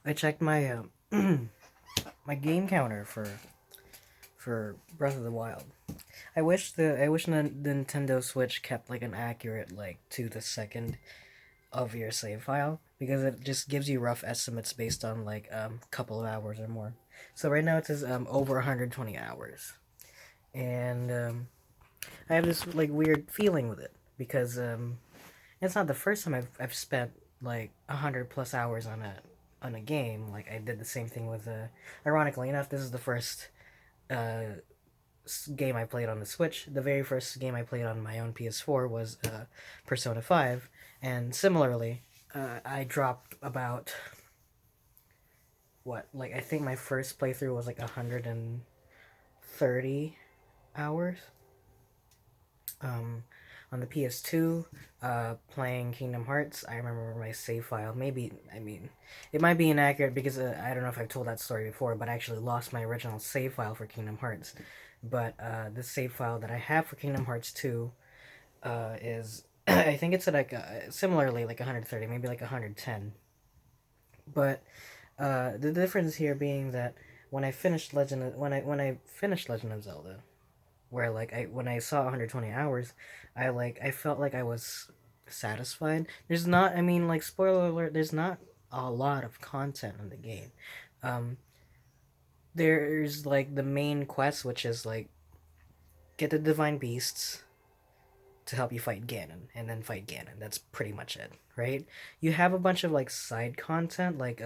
I checked my my game counter for Breath of the Wild. I wish the Nintendo Switch kept like an accurate like to the second of your save file because it just gives you rough estimates based on like couple of hours or more. So right now it says over 120 hours, and I have this like weird feeling with it because it's not the first time I've spent like 100 plus hours on a game. Like I did the same thing with ironically enough, this is the first uh game I played on the Switch. The very first game I played on my own PS4 was Persona 5, and similarly, I dropped about what like I think my first playthrough was like 130 hours. Um, on the PS2, playing Kingdom Hearts, I remember my save file. Maybe, I mean, it might be inaccurate because I don't know if I've told that story before, but I actually lost my original save file for Kingdom Hearts. But the save file that I have for Kingdom Hearts 2 is, I think it's at like, similarly like 130, maybe like 110. But the difference here being that when I finished Legend of Zelda, where like I when I saw 120 hours, I felt like I was satisfied. There's not I mean like spoiler alert, there's not a lot of content in the game. Um there's like the main quest which is like get the divine beasts to help you fight Ganon and then fight Ganon. That's pretty much it, right? You have a bunch of like side content like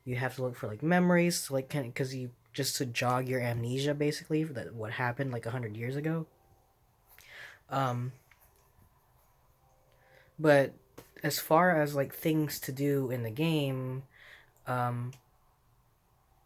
you have to look for like memories like cuz you just to jog your amnesia basically that what happened like 100 years ago. Um But as far as like things to do in the game, um,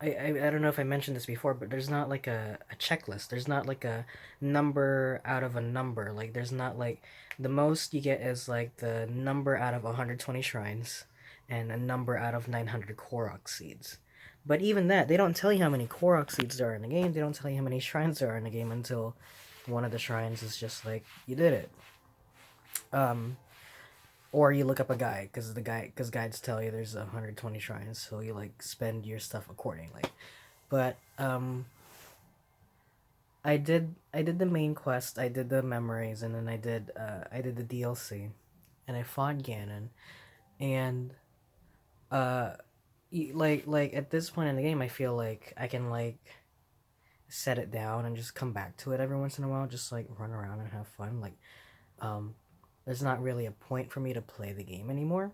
I don't know if I mentioned this before, but there's not like a checklist. There's not like a number out of a number. Like there's not like the most you get is like the number out of 120 shrines and a number out of 900 Korok seeds. But even that, they don't tell you how many Korok seeds there are in the game. They don't tell you how many shrines there are in the game until one of the shrines is just like you did it. Um, or you look up a guide because guides tell you there's 120 shrines, so you like spend your stuff accordingly. But I did the main quest, I did the memories, and then I did the DLC, and I fought Ganon, and uh like at this point in the game, I feel like I can like set it down and just come back to it every once in a while, just like run around and have fun. Like um, there's not really a point for me to play the game anymore.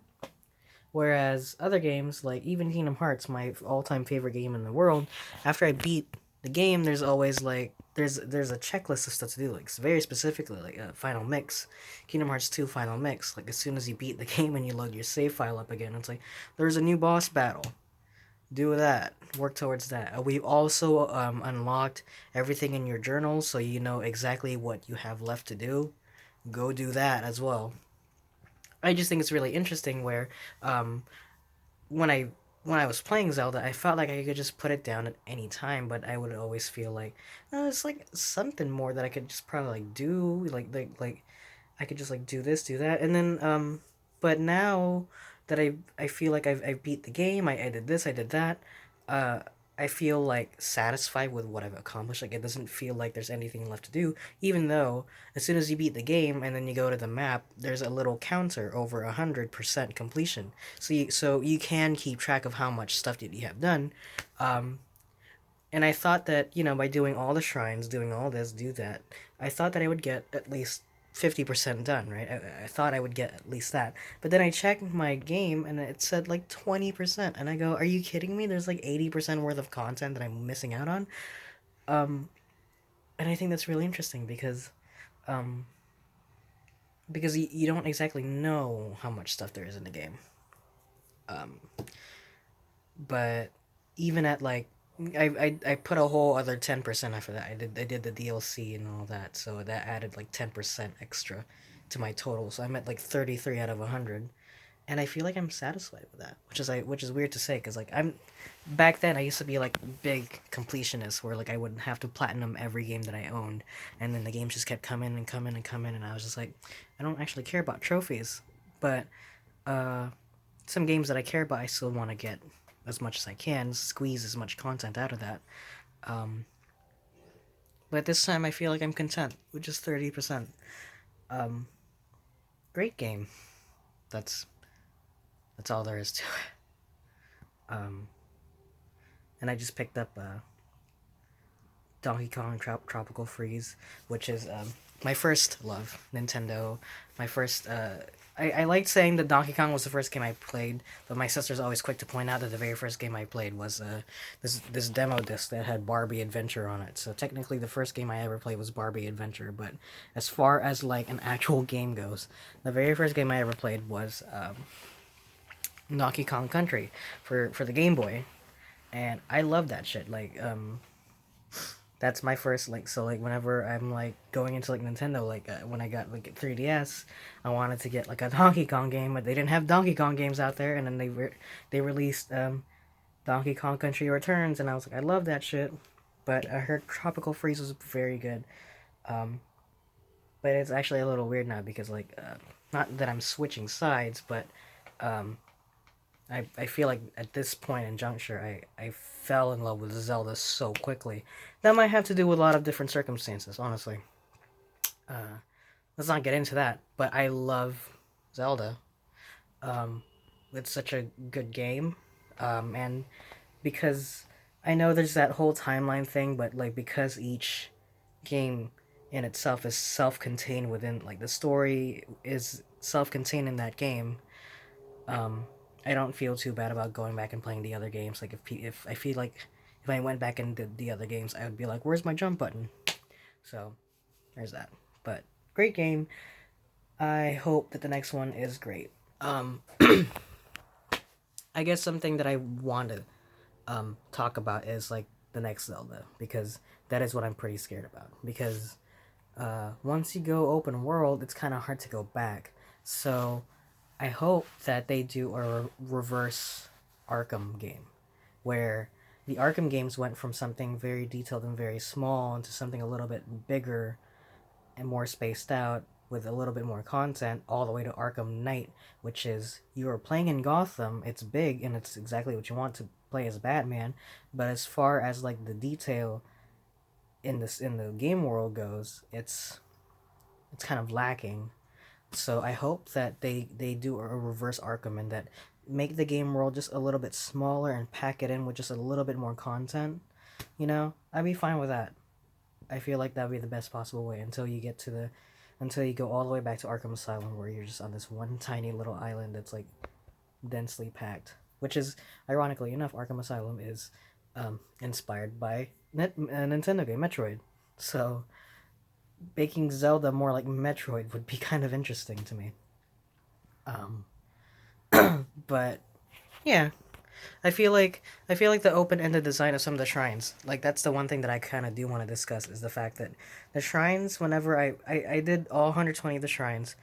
Whereas other games, like even Kingdom Hearts, my all-time favorite game in the world, after I beat the game, there's always like there's a checklist of stuff to do, like very specifically like a final mix, Kingdom Hearts 2 final mix. Like as soon as you beat the game and you load your save file up again, it's like there's a new boss battle. Do that. Work towards that. We've also unlocked everything in your journal, so you know exactly what you have left to do. Go do that as well. I just think it's really interesting where um, when I when I was playing Zelda, I felt like I could just put it down at any time, but I would always feel like oh, it's like something more that I could just probably like do, like I could just like do this, do that, and then but now that I feel like I've beat the game, I did this, I did that, uh, I feel like satisfied with what I've accomplished. Like it doesn't feel like there's anything left to do, even though as soon as you beat the game and then you go to the map, there's a little counter over 100% completion. So you can keep track of how much stuff did you have done. Um, and I thought that, by doing all the shrines, doing all this, do that, I thought that I would get at least 50% done, right? I thought I would get at least that. But then I checked my game and it said like 20%. And I go, are you kidding me? There's like 80% worth of content that I'm missing out on. Um, and I think that's really interesting um, because you don't exactly know how much stuff there is in the game. Um, but even at like I put a whole other 10% after that. I did the DLC and all that, so that added like 10% extra to my total. So I'm at like 33 out of 100, and I feel like I'm satisfied with that, which is weird to say because like I'm back then I used to be like big completionist where like I would have to platinum every game that I owned, and then the games just kept coming and coming and coming, and I was just like I don't actually care about trophies, but uh some games that I care about I still want to get as much as I can, squeeze as much content out of that. Um, but this time I feel like I'm content with just 30%. Um, Great game. That's that's all there is to it. And I just picked up Donkey Kong Tropical Freeze, which is my first love, Nintendo. My first. I liked saying that Donkey Kong was the first game I played, but my sister's always quick to point out that the very first game I played was this demo disc that had Barbie Adventure on it. So technically, the first game I ever played was Barbie Adventure. But as far as like an actual game goes, the very first game I ever played was Donkey Kong Country for the Game Boy, and I love that shit. Like that's my first like so like whenever I'm like going into like Nintendo like when I got like 3DS, I wanted to get like a Donkey Kong game, but they didn't have Donkey Kong games out there, and then they released Donkey Kong Country Returns, and I was like, I love that shit. But I heard Tropical Freeze was very good. Um, but it's actually a little weird now because like not that I'm switching sides, but um, I feel like at this point in juncture, I fell in love with Zelda so quickly. That might have to do with a lot of different circumstances, honestly. Uh, let's not get into that, but I love Zelda. Um, it's such a good game, and because I know there's that whole timeline thing, but like because each game in itself is self-contained within like the story is self-contained in that game. um, I don't feel too bad about going back and playing the other games. Like if I feel like if I went back and did the other games, I would be like, "Where's my jump button?" So there's that. But great game. I hope that the next one is great. Um, I guess something that I want to talk about is like the next Zelda because that is what I'm pretty scared about because once you go open world, it's kind of hard to go back. So I hope that they do a reverse Arkham game where the Arkham games went from something very detailed and very small into something a little bit bigger and more spaced out with a little bit more content all the way to Arkham Knight, which is you're playing in Gotham, it's big and it's exactly what you want to play as Batman, but as far as like the detail in the game world goes, it's kind of lacking. So I hope that they do a reverse Arkham and that make the game world just a little bit smaller and pack it in with just a little bit more content. You know, I'd be fine with that. I feel like that'd be the best possible way until you go all the way back to Arkham Asylum where you're just on this one tiny little island that's like densely packed. Which is ironically enough, Arkham Asylum is inspired by a Nintendo game Metroid. So making Zelda more like Metroid would be kind of interesting to me. Um, but yeah, I feel like the open-ended design of some of the shrines, like that's the one thing that I kind of do want to discuss is the fact that the shrines, whenever I did all 120 of the shrines,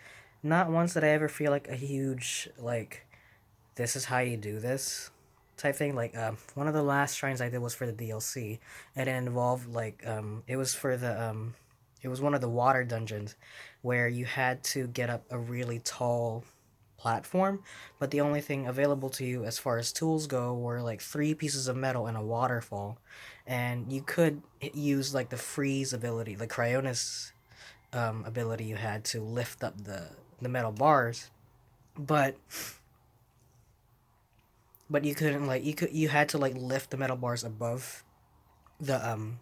not once did I ever feel like a huge like this is how you do this type thing. Like one of the last shrines I did was for the DLC, and it involved like it was for the it was one of the water dungeons where you had to get up a really tall platform, but the only thing available to you as far as tools go were like three pieces of metal and a waterfall, and you could use like the freeze ability, the cryonis ability you had to lift up the metal bars, but you couldn't like you had to like lift the metal bars above the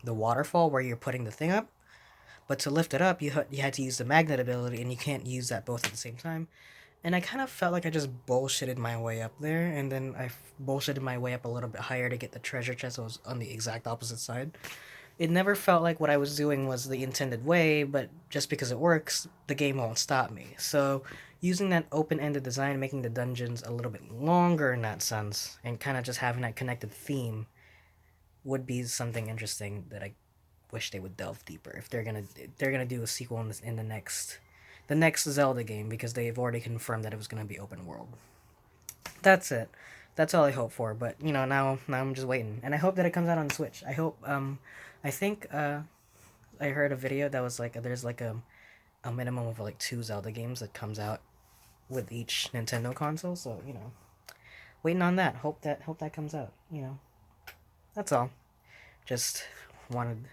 waterfall where you're putting the thing up. But to lift it up, you had to use the magnet ability, and you can't use that both at the same time. And I kind of felt like I just bullshitted my way up there, and then bullshitted my way up a little bit higher to get the treasure chest that was on the exact opposite side. It never felt like what I was doing was the intended way, but just because it works, the game won't stop me. So, using that open ended design, making the dungeons a little bit longer in that sense, and kind of just having that connected theme would be something interesting that I wish they would delve deeper if they're gonna do a sequel in the next Zelda game because they've already confirmed that it was gonna be open world. That's it. That's all I hope for. But you know now I'm just waiting, and I hope that it comes out on Switch. I hope I think I heard a video that was like there's like a minimum of like two Zelda games that comes out with each Nintendo console. So you know waiting on that. Hope that comes out. You know, that's all. Just wanted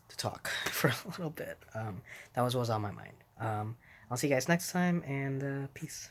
to talk for a little bit. That was what was on my mind. I'll see you guys next time, and peace.